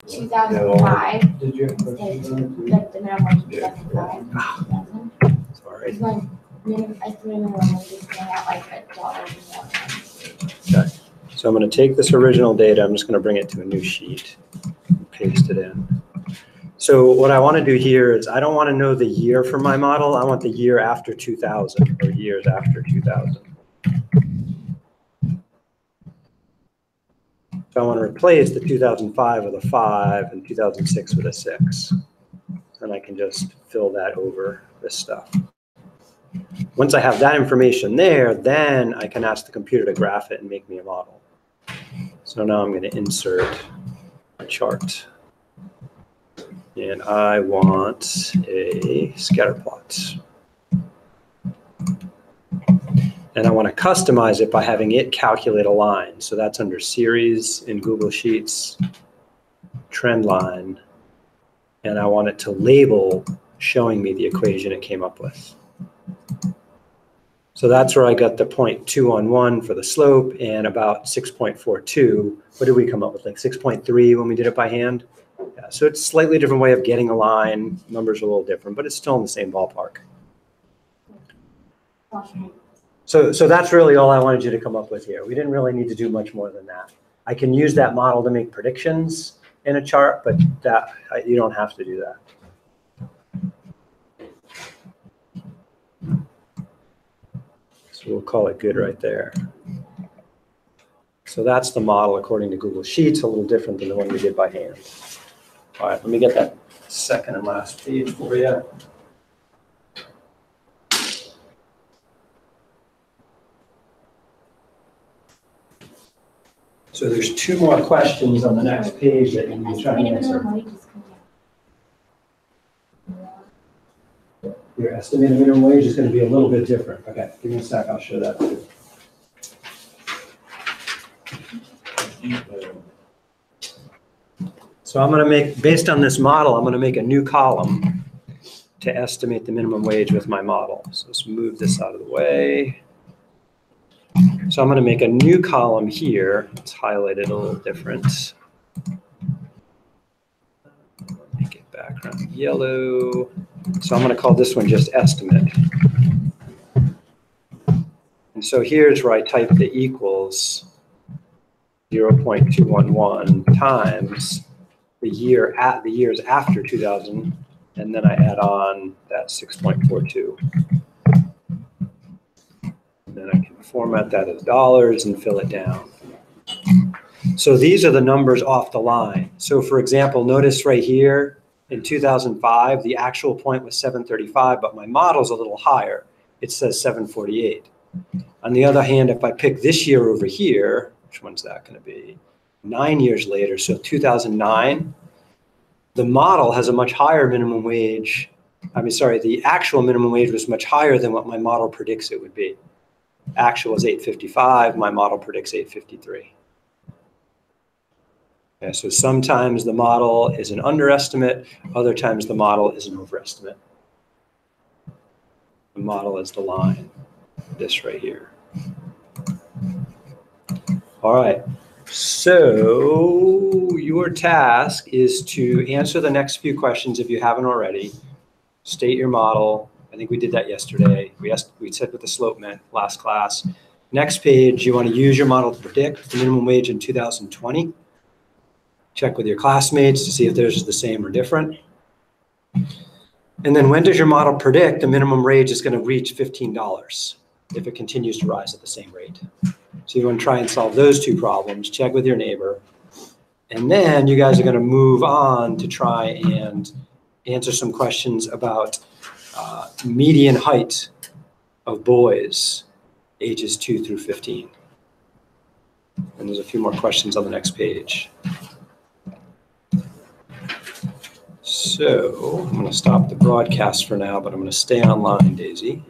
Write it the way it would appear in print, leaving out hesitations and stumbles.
2005. Did you? Like the minimum wage is 2005. Sorry. It's like minimum wage is going out like $1 Okay. So I'm going to take this original data. I'm just going to bring it to a new sheet and paste it in. So what I want to do here is I don't want to know the year for my model. I want the year after 2000 or years after 2000. So I want to replace the 2005 with a 5 and 2006 with a 6. And I can just fill that over this stuff. Once I have that information there, then I can ask the computer to graph it and make me a model. So now I'm going to insert a chart. And I want a scatter plot. And I want to customize it by having it calculate a line. So that's under Series in Google Sheets, Trend Line. And I want it to label showing me the equation it came up with. So that's where I got the 0.211 for the slope and about 6.42. What did we come up with? Like 6.3 when we did it by hand? Yeah, so it's a slightly different way of getting a line. Numbers are a little different, but it's still in the same ballpark. So that's really all I wanted you to come up with here. We didn't really need to do much more than that. I can use that model to make predictions in a chart, but you don't have to do that. So we'll call it good right there. So that's the model according to Google Sheets, a little different than the one we did by hand. All right, let me get that second and last page for you. So there's 2 more questions on the next page that you need to try to answer. Your estimated minimum wage is going to be a little bit different. Okay, give me a sec, I'll show that too. So I'm going to make, based on this model, I'm going to make a new column to estimate the minimum wage with my model. So let's move this out of the way. So I'm going to make a new column here. Let's highlight it a little different. Make it background yellow. So I'm going to call this one just estimate. And so here's where I type the equals 0.211 times the years after 2000, and then I add on that 6.42. Then I can format that as dollars and fill it down. So these are the numbers off the line. So for example, notice right here in 2005, the actual point was 735, but my model's a little higher. It says 748. On the other hand, if I pick this year over here, which one's that going to be? 9 years later, so 2009, the model has a much higher minimum wage. The actual minimum wage was much higher than what my model predicts it would be. Actual is 855, my model predicts 853. Okay, so sometimes the model is an underestimate, other times the model is an overestimate. The model is the line, this right here. All right, so your task is to answer the next few questions if you haven't already. State your model. I think we did that yesterday. We said what the slope meant last class. Next page, you want to use your model to predict the minimum wage in 2020. Check with your classmates to see if theirs is the same or different. And then when does your model predict the minimum wage is going to reach $15 if it continues to rise at the same rate? So you want to try and solve those 2 problems, check with your neighbor. And then you guys are going to move on to try and answer some questions about median height of boys ages 2 through 15. And there's a few more questions on the next page. So I'm going to stop the broadcast for now, but I'm going to stay online, Daisy.